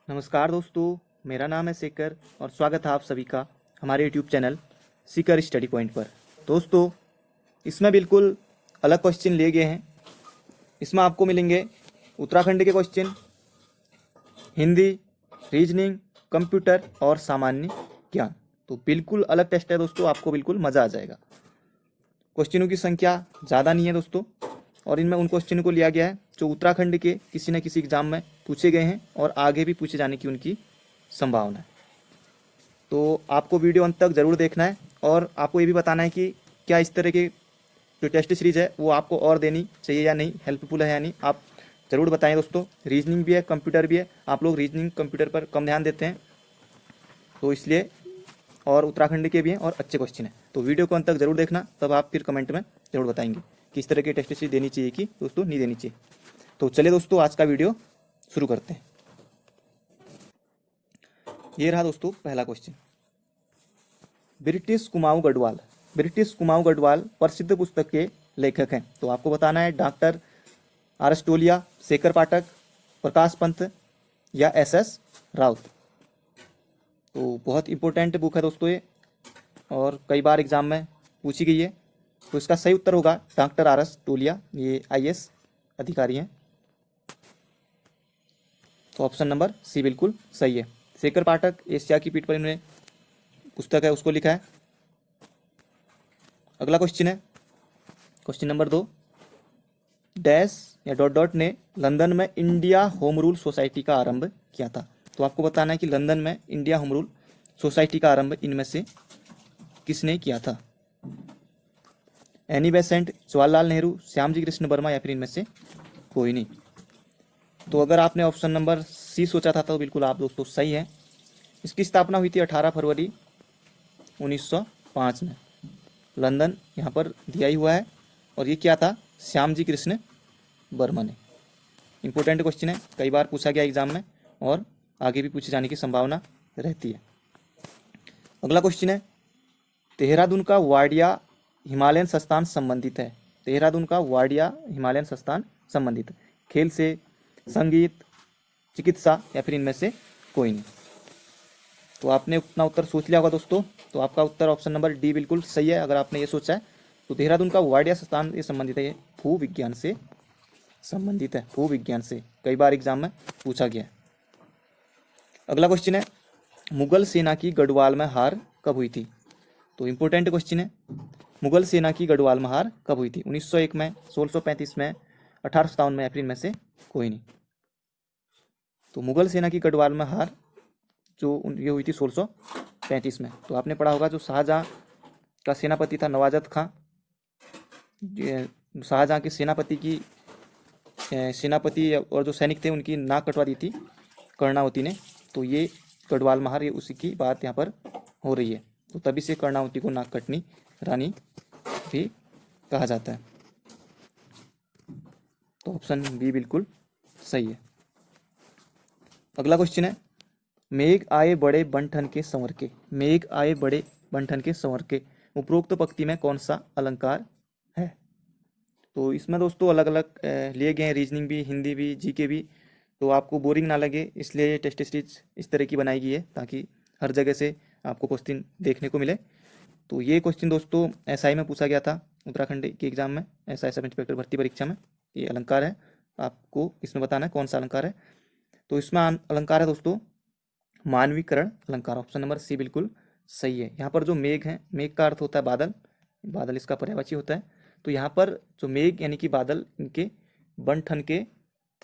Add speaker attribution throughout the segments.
Speaker 1: नमस्कार दोस्तों, मेरा नाम है शेखर और स्वागत है आप सभी का हमारे YouTube channel Sikar study point पर। दोस्तों, इसमें बिल्कुल अलग क्वेश्चन लिए गए हैं। इसमें आपको मिलेंगे उत्तराखंड के क्वेश्चन, हिंदी, रीजनिंग, कंप्यूटर और सामान्य ज्ञान। तो बिल्कुल अलग टेस्ट है दोस्तों, आपको बिल्कुल मज़ा आ जाएगा। क्वेश्चनों की संख्या ज़्यादा नहीं है दोस्तों, और इनमें उन क्वेश्चनों को लिया गया है जो उत्तराखंड के किसी न किसी एग्जाम में पूछे गए हैं और आगे भी पूछे जाने की उनकी संभावना है। तो आपको वीडियो अंत तक ज़रूर देखना है और आपको ये भी बताना है कि क्या इस तरह के जो टेस्ट सीरीज़ है वो आपको और देनी चाहिए या नहीं, हेल्पफुल है या नहीं, आप ज़रूर बताएं दोस्तों। रीजनिंग भी है, कंप्यूटर भी है। आप लोग रीजनिंग कंप्यूटर पर कम ध्यान देते हैं, तो इसलिए, और उत्तराखंड के भी हैं और अच्छे क्वेश्चन हैं। तो वीडियो को अंत तक जरूर देखना, तब आप फिर कमेंट में जरूर बताएंगे कि इस तरह की टेस्ट सीरीज देनी चाहिए कि दोस्तों नहीं देनी चाहिए। तो चलिए दोस्तों, आज का वीडियो शुरू करते हैं। ये रहा दोस्तों पहला क्वेश्चन। ब्रिटिश कुमाऊं गढ़वाल प्रसिद्ध पुस्तक के लेखक हैं। तो आपको बताना है डॉक्टर आर एस टोलिया, शेखर पाठक, प्रकाश पंत या एस एस राउत। तो बहुत इंपॉर्टेंट बुक है दोस्तों ये, और कई बार एग्जाम में पूछी गई है। तो इसका सही उत्तर होगा डॉक्टर आर एस टोलिया, ये आईएएस अधिकारी हैं। तो ऑप्शन नंबर सी बिल्कुल सही है। शेखर पाठक एशिया की पीठ पर इन्होंने पुस्तक है उसको लिखा है। अगला क्वेश्चन है क्वेश्चन नंबर 2। डैश या डॉट डॉट ने लंदन में इंडिया होम रूल सोसाइटी का आरंभ किया था। तो आपको बताना है कि लंदन में इंडिया होम रूल सोसाइटी का आरंभ इनमें से किसने किया था। एनी बेसेंट, जवाहरलाल नेहरू, श्यामजी कृष्ण वर्मा या फिर इनमें से कोई नहीं। तो अगर आपने ऑप्शन नंबर सी सोचा था तो बिल्कुल आप दोस्तों सही है। इसकी स्थापना हुई थी 18 फरवरी 1905 में। लंदन यहाँ पर दिया ही हुआ है, और ये क्या था, श्यामजी कृष्ण वर्मा ने। इंपॉर्टेंट क्वेश्चन है, कई बार पूछा गया एग्जाम में और आगे भी पूछे जाने की संभावना रहती है। अगला क्वेश्चन है, देहरादून का वाडिया हिमालयन संस्थान संबंधित है। देहरादून का वाडिया हिमालयन संस्थान संबंधित है। खेल से, संगीत, चिकित्सा या फिर इनमें से कोई नहीं। तो आपने अपना उत्तर सोच लिया होगा दोस्तों। तो आपका उत्तर ऑप्शन नंबर डी बिल्कुल सही है। अगर आपने ये सोचा है तो देहरादून का वाडिया संस्थान ये संबंधित है, ये भू विज्ञान से संबंधित है। भू विज्ञान से कई बार एग्जाम में पूछा गया है। अगला क्वेश्चन है, मुगल सेना की गढ़वाल में हार कब हुई थी। तो इंपॉर्टेंट क्वेश्चन है, मुगल सेना की गढ़वाल में हार कब हुई थी। 1901 में, 1635 में, 1857 में या फिर इनमें से कोई नहीं। तो मुगल सेना की गढ़वाल में हार ये हुई थी 1635 में। तो आपने पढ़ा होगा जो शाहजहां का सेनापति था नवाजत खां, शाहजहां के सेनापति और जो सैनिक थे उनकी नाक कटवा दी थी कर्णावती ने। तो ये गढ़वाल महार, ये उसी की बात यहाँ पर हो रही है। तो तभी से कर्णावती को नाक कटनी रानी भी कहा जाता है। तो ऑप्शन बी बिल्कुल सही है। अगला क्वेश्चन है, मेघ आए बड़े बनठन के संवर के। मेघ आए बड़े बनठन के संवर के उपरोक्त पंक्ति में कौन सा अलंकार है। तो इसमें दोस्तों अलग अलग लिए गए हैं, रीजनिंग भी, हिंदी भी, जीके भी। तो आपको बोरिंग ना लगे इसलिए ये टेस्ट सीरीज इस तरह की बनाई गई है ताकि हर जगह से आपको क्वेश्चन देखने को मिले। तो ये क्वेश्चन दोस्तों एसआई में पूछा गया था, उत्तराखंड के एग्जाम में, एसआई सब इंस्पेक्टर भर्ती परीक्षा में। ये अलंकार है, आपको इसमें बताना है कौन सा अलंकार है। तो इसमें अलंकार है दोस्तों मानवीकरण अलंकार। ऑप्शन नंबर सी बिल्कुल सही है। यहाँ पर जो मेघ है, मेघ का अर्थ होता है बादल, बादल इसका पर्यायवाची होता है। तो यहाँ पर जो मेघ यानी कि बादल, इनके बनठन के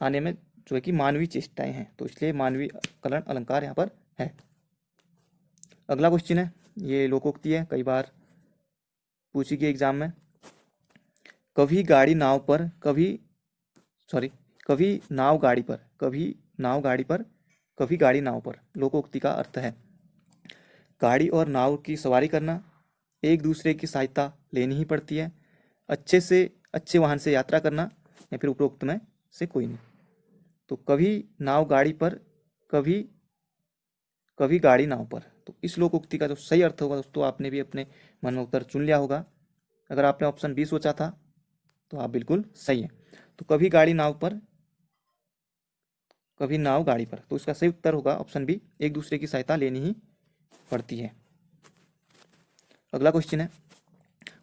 Speaker 1: आने में जो है कि मानवीय चेष्टाएं हैं, तो इसलिए मानवीय करण अलंकार यहाँ पर है। अगला क्वेश्चन है, ये लोकोक्ति है, कई बार पूछी गई एग्जाम में। कभी गाड़ी नाव पर, कभी नाव गाड़ी पर, कभी नाव गाड़ी पर, कभी गाड़ी नाव पर। लोकोक्ति का अर्थ है गाड़ी और नाव की सवारी करना, एक दूसरे की सहायता लेनी ही पड़ती है, अच्छे से अच्छे वाहन से यात्रा करना, या फिर उपरोक्त में से कोई नहीं। तो कभी नाव गाड़ी पर, कभी कभी गाड़ी नाव पर। तो इस लोकोक्ति का जो सही अर्थ होगा दोस्तों, आपने भी अपने मन में उत्तर चुन लिया होगा। अगर आपने ऑप्शन बी सोचा था तो आप बिल्कुल सही है। तो कभी गाड़ी नाव पर कभी नाव गाड़ी पर। तो इसका सही उत्तर होगा ऑप्शन बी, एक दूसरे की सहायता लेनी ही पड़ती है। अगला क्वेश्चन है,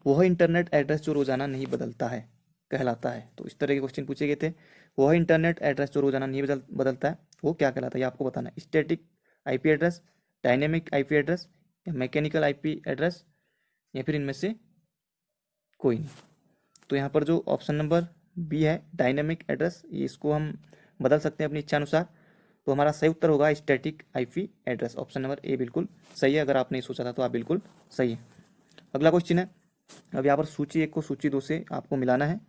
Speaker 1: वह इंटरनेट एड्रेस जो रोजाना नहीं बदलता है कहलाता है। तो इस तरह के क्वेश्चन पूछे गए थे। वह इंटरनेट एड्रेस जो रोजाना नहीं बदलता है वो क्या कहलाता है, ये आपको बताना है। Static IP address, dynamic IP address, या मैकेनिकल आईपी एड्रेस, या फिर इनमें से कोई नहीं। तो यहाँ पर जो ऑप्शन नंबर बी है डायनेमिक एड्रेस, ये इसको हम बदल सकते हैं अपनी इच्छा अनुसार। तो हमारा सही उत्तर होगा static IP address. Option number A बिल्कुल सही है। अगर आपने सोचा था तो आप बिल्कुल सही है। अगला क्वेश्चन है, अब यहाँ पर सूची 1 को सूची 2 से आपको मिलाना है।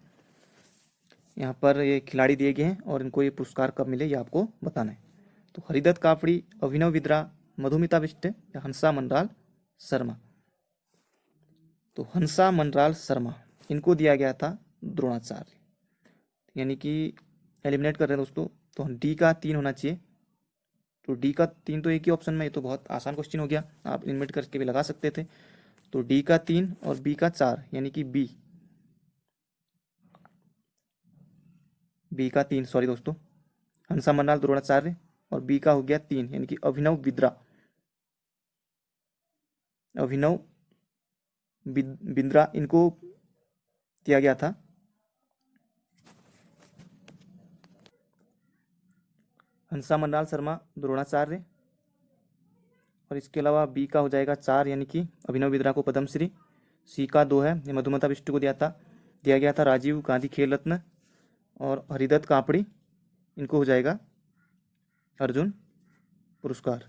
Speaker 1: यहाँ पर ये खिलाड़ी दिए गए हैं और इनको ये पुरस्कार कब मिले ये आपको बताना है। तो हरिदत्त कापड़ी, अभिनव बिंद्रा, मधुमिता बिष्ट या हंसा मनराल शर्मा। तो हंसा मनराल शर्मा इनको दिया गया था द्रोणाचार्य, यानी कि एलिमिनेट कर रहे हैं दोस्तों। तो डी का 3 होना चाहिए। तो डी का 3 तो एक ही ऑप्शन में, ये तो बहुत आसान क्वेश्चन हो गया, आप एलिमिनेट करके भी लगा सकते थे। तो डी का 3 और बी का 4, यानी कि बी का 3, सॉरी दोस्तों, हंसा मनराल द्रोणाचार्य, और बी का हो गया 3 यानी कि अभिनव बिंद्रा इनको दिया गया था। हंसा मनराल शर्मा द्रोणाचार्य, और इसके अलावा बी का हो जाएगा 4 यानी कि अभिनव बिंद्रा को पद्मश्री। सी का 2 है, ये मधुमता बिष्ट को दिया गया था राजीव गांधी खेल रत्न, और हरिदत्त कापड़ी इनको हो जाएगा अर्जुन पुरस्कार।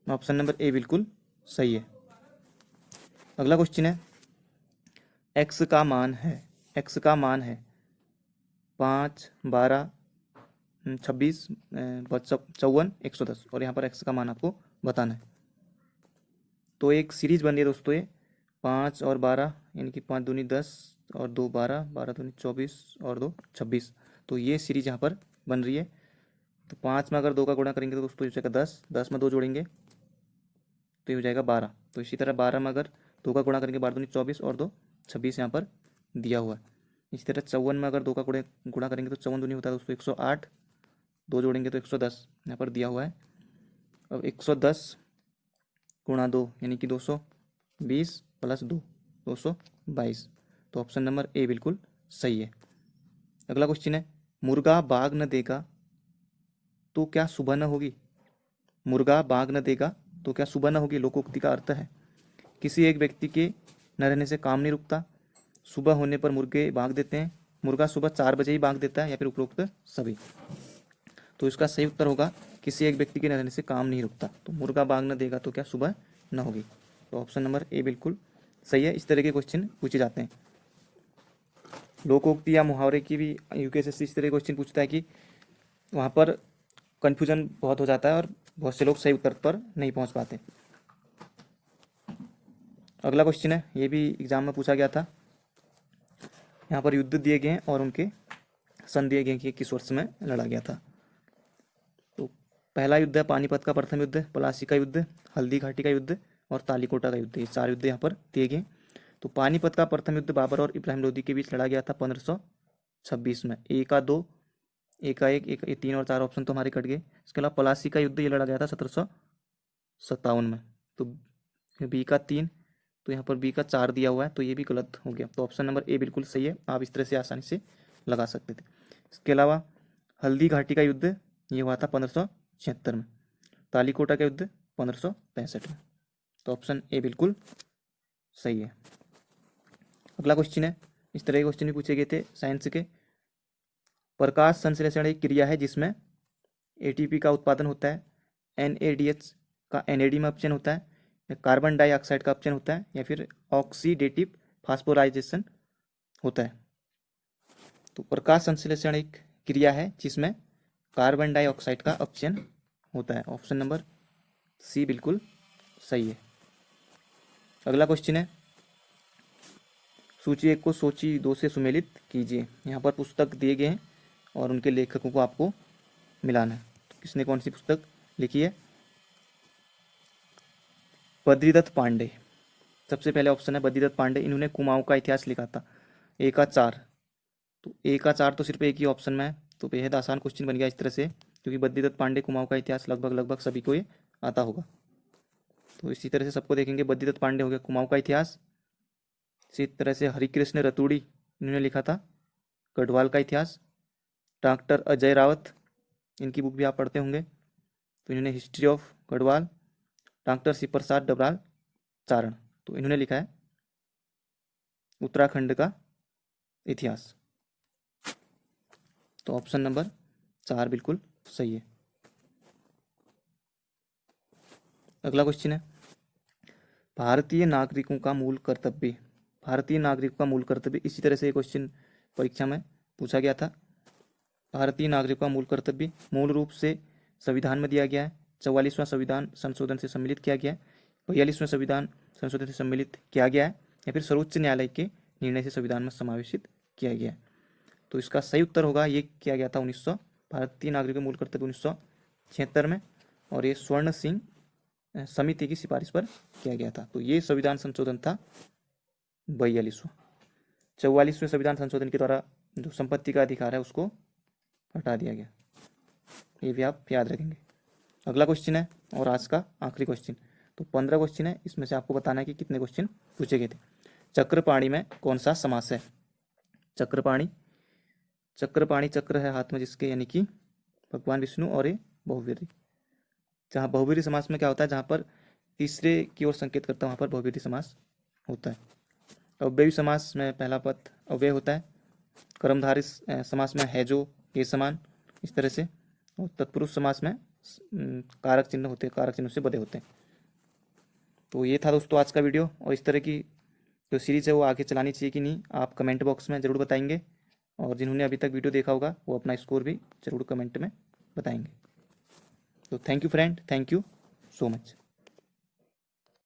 Speaker 1: ऑप्शन नंबर ए बिल्कुल सही है। अगला क्वेश्चन है, एक्स का मान है 5, 12, 26, 54, 110, और यहाँ पर एक्स का मान आपको बताना है। तो एक सीरीज बन रही है दोस्तों, ये 5 और 12 यानी कि 5 दूनी 10 और 2 12, 12 दूनी 24 और 2 26। तो ये सीरीज यहाँ पर बन रही है। तो 5 में अगर 2 का गुणा करेंगे तो दोस्तों हो जाएगा 10, 10 में 2 जोड़ेंगे तो ये हो जाएगा 12। तो इसी तरह 12 में अगर 2 का गुणा करेंगे 12 दूनी 24 और 2 26 यहाँ पर दिया हुआ है। इसी तरह 54 में अगर 2 का गुणा करेंगे तो 54 दूनी होता है दोस्तों 108, 2 जोड़ेंगे तो 110 यहाँ पर दिया हुआ है। अब 110 गुणा 2 यानी कि 220 प्लस 2 222। तो ऑप्शन नंबर ए बिल्कुल सही है। अगला क्वेश्चन है, मुर्गा बाग न देगा तो क्या सुबह न होगी। मुर्गा बाग न देगा तो क्या सुबह न होगी, लोकोक्ति का अर्थ है किसी एक व्यक्ति के न रहने से काम नहीं रुकता, सुबह होने पर मुर्गे बाग देते हैं, मुर्गा सुबह 4 बजे ही बाग देता है, या फिर उपरोक्त सभी। तो इसका सही उत्तर होगा किसी एक व्यक्ति के न रहने से काम नहीं रुकता। तो मुर्गा बाग न देगा तो क्या सुबह न होगी। तो ऑप्शन नंबर ए बिल्कुल सही है। इस तरह के क्वेश्चन पूछे जाते हैं। लोकोक्ति या मुहावरे की भी यूपीएससी इस तरह के क्वेश्चन पूछता है कि वहाँ पर कन्फ्यूजन बहुत हो जाता है और बहुत से लोग सही उत्तर पर नहीं पहुँच पाते। अगला क्वेश्चन है, ये भी एग्जाम में पूछा गया था। यहाँ पर युद्ध दिए गए हैं और उनके सन दिए गए कि किस वर्ष में लड़ा गया था। तो पहला युद्ध है पानीपत का प्रथम युद्ध, प्लासी का युद्ध, हल्दी घाटी का युद्ध और तालीकोटा का युद्ध। ये 4 युद्ध यहाँ पर दिए गए। तो पानीपत का प्रथम युद्ध बाबर और इब्राहिम लोदी के बीच लड़ा गया था 1526 में। ए का 2, ए का 1, ए 3 और 4 ऑप्शन तो हमारे कट गए। इसके अलावा प्लासी का युद्ध ये लड़ा गया था 1757 में। तो बी का 3, तो यहाँ पर बी का 4 दिया हुआ है, तो ये भी गलत हो गया। तो ऑप्शन नंबर ए बिल्कुल सही है। आप इस तरह से आसानी से लगा सकते थे। इसके अलावा हल्दी घाटी का युद्ध ये हुआ था 1576 में। तालीकोटा का युद्ध 1565 में। तो ऑप्शन ए बिल्कुल सही है। अगला क्वेश्चन है, इस तरह के क्वेश्चन भी पूछे गए थे साइंस के। प्रकाश संश्लेषण एक क्रिया है जिसमें एटीपी का उत्पादन होता है, एनएडीएच का एनएडी में अपचयन होता है, या कार्बन डाइऑक्साइड का अपचयन होता है, या फिर ऑक्सीडेटिव फास्फोराइजेशन होता है। तो प्रकाश संश्लेषण एक क्रिया है जिसमें कार्बन डाइऑक्साइड का अपचयन होता है। ऑप्शन नंबर सी बिल्कुल सही है। अगला क्वेश्चन है, सूची 1 को सूची 2 से सुमेलित कीजिए। यहाँ पर पुस्तक दिए गए हैं और उनके लेखकों को आपको मिलाना है। तो किसने कौन सी पुस्तक लिखी है। बद्रीदत्त पांडे, सबसे पहले ऑप्शन है बद्रीदत्त पांडे। इन्होंने कुमाऊं का इतिहास लिखा था। ए का 4, तो ए का 4 तो सिर्फ एक ही ऑप्शन में है, तो बेहद आसान क्वेश्चन बन गया इस तरह से, क्योंकि बद्रीदत्त पांडे कुमाऊं का इतिहास लगभग लगभग सभी को ये आता होगा। तो इसी तरह से सबको देखेंगे। बद्रीदत्त पांडे हो गया कुमाऊं का इतिहास। इसी तरह से हरिकृष्ण रतूड़ी इन्होंने लिखा था गढ़वाल का इतिहास। डॉक्टर अजय रावत, इनकी बुक भी आप पढ़ते होंगे, तो इन्होंने history of Garhwal. Doctor Shiv Prasad Dabral Charan, तो इन्होंने लिखा है उत्तराखंड का इतिहास। तो ऑप्शन नंबर 4 बिल्कुल सही है। अगला क्वेश्चन है भारतीय नागरिकों का मूल कर्तव्य। भारतीय नागरिकों का मूल कर्तव्य, इसी तरह से ये क्वेश्चन परीक्षा में पूछा गया था। भारतीय नागरिकों का मूल कर्तव्य मूल रूप से संविधान में दिया गया है। 44वां संविधान संशोधन से सम्मिलित किया गया है, 42वां संविधान संशोधन से सम्मिलित किया गया है, या फिर सर्वोच्च न्यायालय के निर्णय से संविधान में समावेशित किया गया है। तो इसका सही उत्तर होगा ये किया गया था 1900 भारतीय नागरिकों का मूल कर्तव्य 1976 में, और ये स्वर्ण सिंह समिति की सिफारिश पर किया गया था। तो ये संविधान संशोधन था 42वां। 44वें संविधान संशोधन के द्वारा जो संपत्ति का अधिकार है उसको हटा दिया गया, ये भी आप याद रखेंगे। अगला क्वेश्चन है और आज का आखिरी क्वेश्चन। तो 15 क्वेश्चन है, इसमें से आपको बताना है कि कितने क्वेश्चन पूछे गए थे। चक्रपाणी में कौन सा समास है? चक्रपाणी, चक्रपाणी चक्र है हाथ में जिसके, यानी कि भगवान विष्णु, और ये बहुव्रीहि। जहाँ बहुव्रीहि समास में क्या होता है, जहाँ पर तीसरे की ओर संकेत करता है वहाँ पर बहुव्रीहि समास होता है। अव्ययी समास में पहला पद अव्यय होता है। कर्मधारय समास में है जो, ये समान, इस तरह से। और तत्पुरुष समास में कारक चिन्ह होते हैं, कारक चिन्ह से बधे होते हैं। तो ये था दोस्तों आज का वीडियो, और इस तरह की जो सीरीज़ है वो आगे चलानी चाहिए कि नहीं, आप कमेंट बॉक्स में ज़रूर बताएंगे, और जिन्होंने अभी तक वीडियो देखा होगा वो अपना स्कोर भी ज़रूर कमेंट में बताएंगे। तो thank you friend, thank you so much.